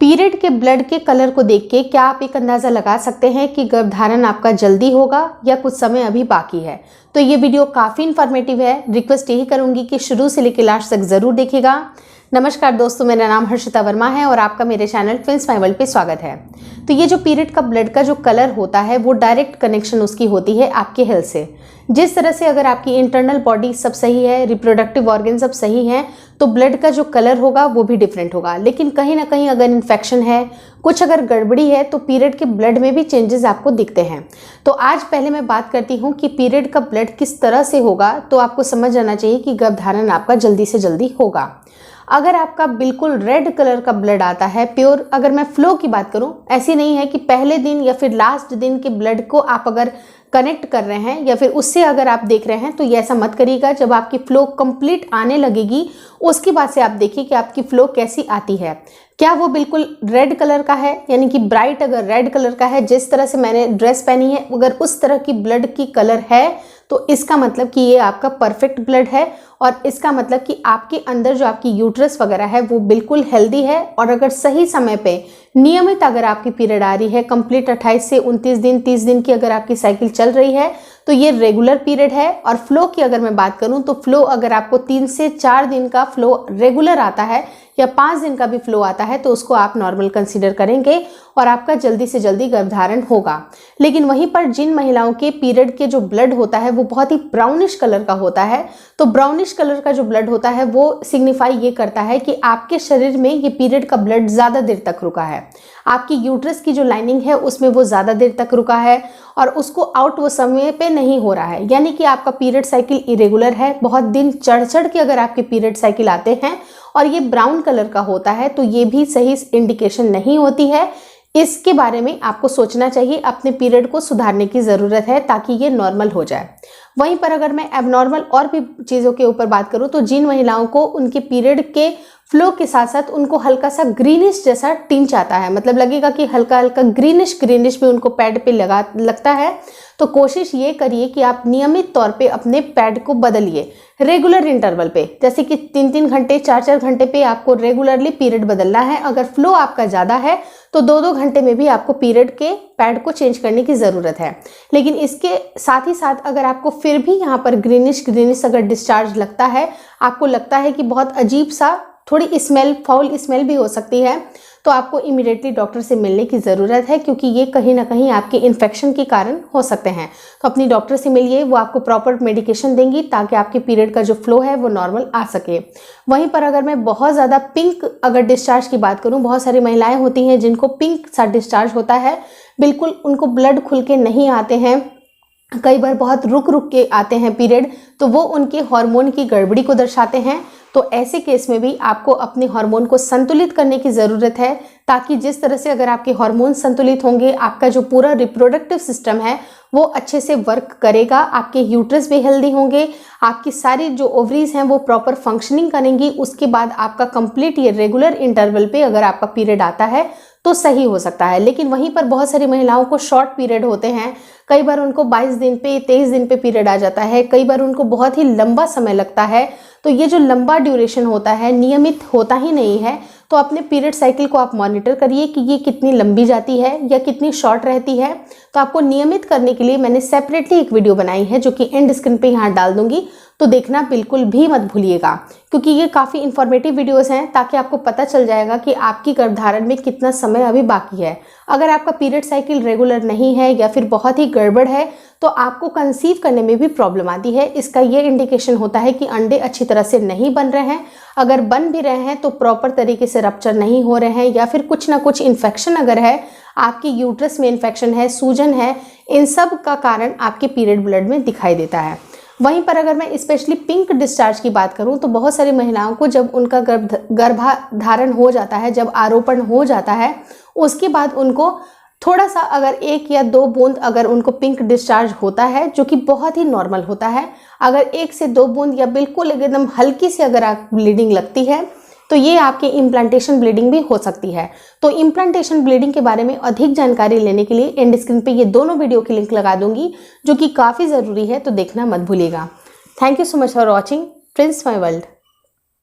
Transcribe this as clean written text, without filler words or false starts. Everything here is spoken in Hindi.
पीरियड के ब्लड के कलर को देख के क्या आप एक अंदाज़ा लगा सकते हैं कि गर्भधारण आपका जल्दी होगा या कुछ समय अभी बाकी है? तो ये वीडियो काफ़ी इन्फॉर्मेटिव है। रिक्वेस्ट यही करूंगी कि शुरू से लेकर लास्ट तक ज़रूर देखिएगा। नमस्कार दोस्तों, मेरा नाम हर्षिता वर्मा है और आपका मेरे चैनल ट्विंस माय वर्ल्ड पे स्वागत है। तो ये जो पीरियड का ब्लड का जो कलर होता है वो डायरेक्ट कनेक्शन उसकी होती है आपके हेल्थ से। जिस तरह से अगर आपकी इंटरनल बॉडी सब सही है, रिप्रोडक्टिव ऑर्गन सब सही है, तो ब्लड का जो कलर होगा वो भी डिफरेंट होगा। लेकिन कहीं ना कहीं अगर इन्फेक्शन है, कुछ अगर गड़बड़ी है, तो पीरियड के ब्लड में भी चेंजेस आपको दिखते हैं। तो आज पहले मैं बात करती हूँ कि पीरियड का ब्लड किस तरह से होगा, तो आपको समझ आना चाहिए कि गर्भधारण आपका जल्दी से जल्दी होगा। अगर आपका बिल्कुल रेड कलर का ब्लड आता है प्योर, अगर मैं फ्लो की बात करूं, ऐसी नहीं है कि पहले दिन या फिर लास्ट दिन के ब्लड को आप अगर कनेक्ट कर रहे हैं या फिर उससे अगर आप देख रहे हैं, तो ये ऐसा मत करिएगा। जब आपकी फ्लो कंप्लीट आने लगेगी उसके बाद से आप देखिए कि आपकी फ्लो कैसी आती है। क्या वो बिल्कुल रेड कलर का है, यानी कि ब्राइट अगर रेड कलर का है, जिस तरह से मैंने ड्रेस पहनी है, अगर उस तरह की ब्लड की कलर है, तो इसका मतलब कि ये आपका परफेक्ट ब्लड है और इसका मतलब कि आपके अंदर जो आपकी यूट्रस वगैरह है वो बिल्कुल हेल्दी है। और अगर सही समय पे नियमित अगर आपकी पीरियड आ रही है, कंप्लीट 28 से 29 दिन 30 दिन की अगर आपकी साइकिल चल रही है, तो ये रेगुलर पीरियड है। और फ्लो की अगर मैं बात करूं, तो फ्लो अगर आपको 3 से 4 दिन का फ्लो रेगुलर आता है या 5 दिन का भी फ्लो आता है, तो उसको आप नॉर्मल कंसीडर करेंगे और आपका जल्दी से जल्दी गर्भधारण होगा। लेकिन वहीं पर जिन महिलाओं के पीरियड के जो ब्लड होता है वो बहुत ही ब्राउनिश कलर का होता है, तो ब्राउनिश कलर का जो ब्लड होता है वो सिग्निफाई ये करता है कि आपके शरीर में ये पीरियड का ब्लड ज़्यादा देर तक रुका है। आपकी यूट्रस की जो लाइनिंग है उसमें वो ज़्यादा देर तक रुका है और उसको आउट वो समय पे नहीं हो रहा है, यानी कि आपका पीरियड साइकिल इरेगुलर है। बहुत दिन चढ़ चढ़ के अगर आपके पीरियड साइकिल आते हैं और ये ब्राउन कलर का होता है, तो ये भी सही इंडिकेशन नहीं होती है। इसके बारे में आपको सोचना चाहिए, अपने पीरियड को सुधारने की ज़रूरत है ताकि ये नॉर्मल हो जाए। वहीं पर अगर मैं एबनॉर्मल और भी चीज़ों के ऊपर बात करूं, तो जिन महिलाओं को उनके पीरियड के फ्लो के साथ साथ उनको हल्का सा ग्रीनिश जैसा टिंच आता है, मतलब लगेगा कि हल्का हल्का ग्रीनिश भी उनको पैड पे लगता है, तो कोशिश ये करिए कि आप नियमित तौर पे अपने पैड को बदलिए रेगुलर इंटरवल पे। जैसे कि 3-3 घंटे 4-4 घंटे पे आपको रेगुलरली पीरियड बदलना है। अगर फ्लो आपका ज़्यादा है तो 2-2 घंटे में भी आपको पीरियड के पैड को चेंज करने की ज़रूरत है। लेकिन इसके साथ ही साथ अगर आपको फिर भी यहाँ पर ग्रीनिश अगर डिस्चार्ज लगता है, आपको लगता है कि बहुत अजीब सा थोड़ी स्मेल, फाउल स्मेल भी हो सकती है, तो आपको इमीडिएटली डॉक्टर से मिलने की ज़रूरत है, क्योंकि ये कहीं ना कहीं आपके इन्फेक्शन के कारण हो सकते हैं। तो अपनी डॉक्टर से मिलिए, वो आपको प्रॉपर मेडिकेशन देंगी ताकि आपके पीरियड का जो फ्लो है वो नॉर्मल आ सके। वहीं पर अगर मैं बहुत ज़्यादा पिंक अगर डिस्चार्ज की बात करूँ, बहुत सारी महिलाएँ होती हैं जिनको पिंक सा डिस्चार्ज होता है, बिल्कुल उनको ब्लड खुल के नहीं आते हैं, कई बार बहुत रुक रुक के आते हैं पीरियड, तो वो उनके हार्मोन की गड़बड़ी को दर्शाते हैं। तो ऐसे केस में भी आपको अपने हार्मोन को संतुलित करने की ज़रूरत है, ताकि जिस तरह से अगर आपके हार्मोन संतुलित होंगे, आपका जो पूरा रिप्रोडक्टिव सिस्टम है वो अच्छे से वर्क करेगा, आपके यूट्रस भी हेल्दी होंगे, आपकी सारी जो ओवरीज हैं वो प्रॉपर फंक्शनिंग करेंगी। उसके बाद आपका कंप्लीट ये रेगुलर इंटरवल पे अगर आपका पीरियड आता है तो सही हो सकता है। लेकिन वहीं पर बहुत सारी महिलाओं को शॉर्ट पीरियड होते हैं, कई बार उनको 22 दिन पे 23 दिन पे पीरियड आ जाता है, कई बार उनको बहुत ही लंबा समय लगता है। तो ये जो लंबा ड्यूरेशन होता है, नियमित होता ही नहीं है, तो अपने पीरियड साइकिल को आप मॉनिटर करिए कि ये कितनी लंबी जाती है या कितनी शॉर्ट रहती है। तो आपको नियमित करने के लिए मैंने सेपरेटली एक वीडियो बनाई है, जो कि एंड स्क्रीन पे यहाँ डाल दूंगी, तो देखना बिल्कुल भी मत भूलिएगा, क्योंकि ये काफ़ी इंफॉर्मेटिव वीडियोस हैं, ताकि आपको पता चल जाएगा कि आपकी गर्भधारण में कितना समय अभी बाकी है। अगर आपका पीरियड साइकिल रेगुलर नहीं है या फिर बहुत ही गड़बड़ है, तो आपको कंसीव करने में भी प्रॉब्लम आती है। इसका ये इंडिकेशन होता है कि अंडे अच्छी तरह से नहीं बन रहे हैं, अगर बन भी रहे हैं तो प्रॉपर तरीके से रप्चर नहीं हो रहे हैं, या फिर कुछ ना कुछ इन्फेक्शन अगर है, आपकी यूट्रस में इन्फेक्शन है, सूजन है, इन सब का कारण आपके पीरियड ब्लड में दिखाई देता है। वहीं पर अगर मैं स्पेशली पिंक डिस्चार्ज की बात करूं, तो बहुत सारी महिलाओं को जब उनका गर्भाधारण हो जाता है, जब आरोपण हो जाता है, उसके बाद उनको थोड़ा सा अगर 1 या 2 बूंद अगर उनको पिंक डिस्चार्ज होता है, जो कि बहुत ही नॉर्मल होता है, अगर 1 से 2 बूंद या बिल्कुल एकदम हल्की से अगर आप ब्लीडिंग लगती है, तो ये आपकी इम्प्लांटेशन ब्लीडिंग भी हो सकती है। तो इम्प्लांटेशन ब्लीडिंग के बारे में अधिक जानकारी लेने के लिए एंड स्क्रीन पे ये दोनों वीडियो की लिंक लगा दूंगी, जो कि काफ़ी ज़रूरी है, तो देखना मत भूलिएगा। Thank you so much for watching twins my world.